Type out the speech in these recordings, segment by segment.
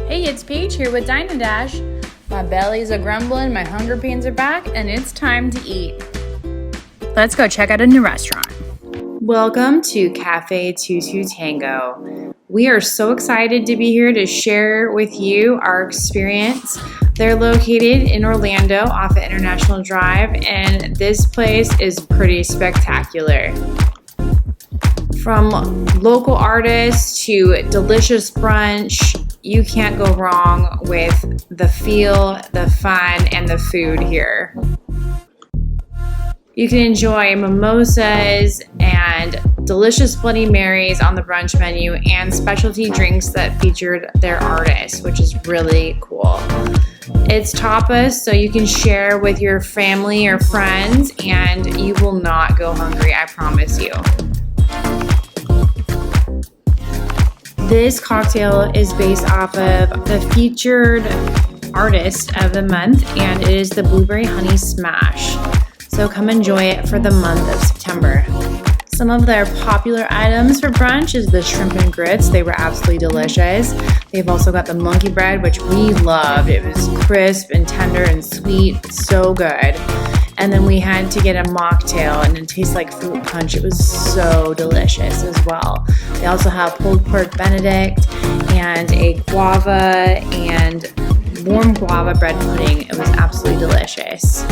Hey, it's Paige here with Dine and Dash. My belly's a grumbling, my hunger pains are back, and it's time to eat. Let's go check out a new restaurant. Welcome to Cafe Tu Tu Tango. We are so excited to be here to share with you our experience. They're located in Orlando off of International Drive, and this place is pretty spectacular. From local artists to delicious brunch, you can't go wrong with the feel, the fun, and the food here. You can enjoy mimosas and delicious Bloody Marys on the brunch menu and specialty drinks that featured their artists, which is really cool. It's tapas, so you can share with your family or friends, and you will not go hungry, I promise you. This cocktail is based off of the featured artist of the month, and it is the Blueberry Honey Smash. So come enjoy it for the month of September. Some of their popular items for brunch is the shrimp and grits. They were absolutely delicious. They've also got the monkey bread, which we loved. It was crisp and tender and sweet, so good. And then we had to get a mocktail, and it tastes like fruit punch. It was so delicious as well. They also have pulled pork Benedict and a guava and warm guava bread pudding. It was absolutely delicious.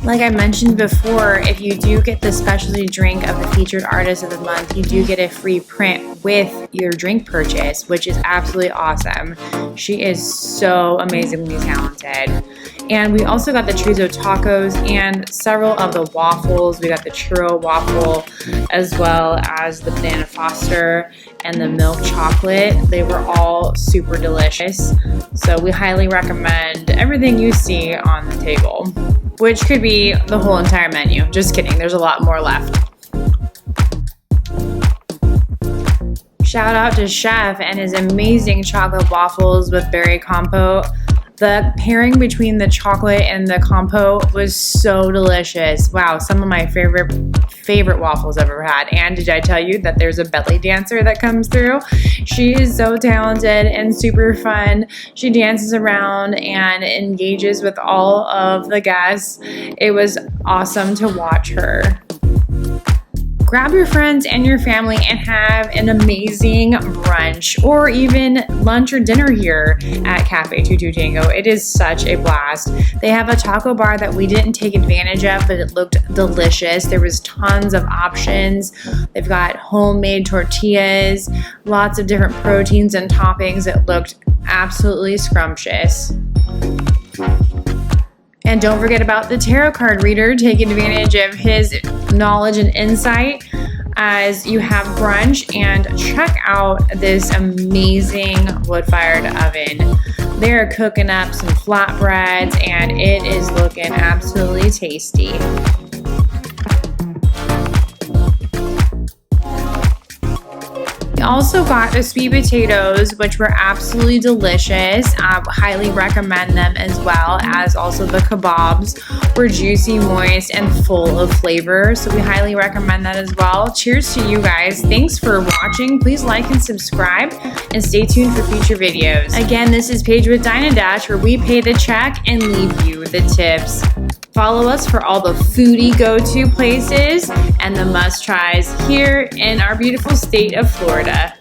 Like I mentioned before, if you do get the specialty drink of the featured artist of the month, you do get a free print with your drink purchase, which is absolutely awesome. She is so amazingly talented. And we also got the chorizo tacos and several of the waffles. We got the Churro Waffle as well as the banana foster and the milk chocolate. They were all super delicious. So we highly recommend everything you see on the table, which could be the whole entire menu. Just kidding, there's a lot more left. Shout out to Chef and his amazing chocolate waffles with berry compote. The pairing between the chocolate and the compote was so delicious. Wow, some of my favorite waffles I've ever had. And did I tell you that there's a belly dancer that comes through? She is so talented and super fun. She dances around and engages with all of the guests. It was awesome to watch her. Grab your friends and your family and have an amazing brunch or even lunch or dinner here at Cafe Tu Tu Tango. It is such a blast. They have a taco bar that we didn't take advantage of, but it looked delicious. There was tons of options. They've got homemade tortillas, lots of different proteins and toppings. It looked absolutely scrumptious. And don't forget about the tarot card reader. Take advantage of his knowledge and insight as you have brunch, and check out this amazing wood-fired oven. They're cooking up some flatbreads, and it is looking absolutely tasty. Also got the sweet potatoes, which were absolutely delicious. Highly recommend them, as well as also the kabobs were juicy, moist, and full of flavor. So we highly recommend that as well. Cheers to you guys. Thanks for watching. Please like and subscribe and stay tuned for future videos. Again, this is Paige with Dine and Dash, where we pay the check and leave you the tips. Follow us for all the foodie go-to places and the must-tries here in our beautiful state of Florida.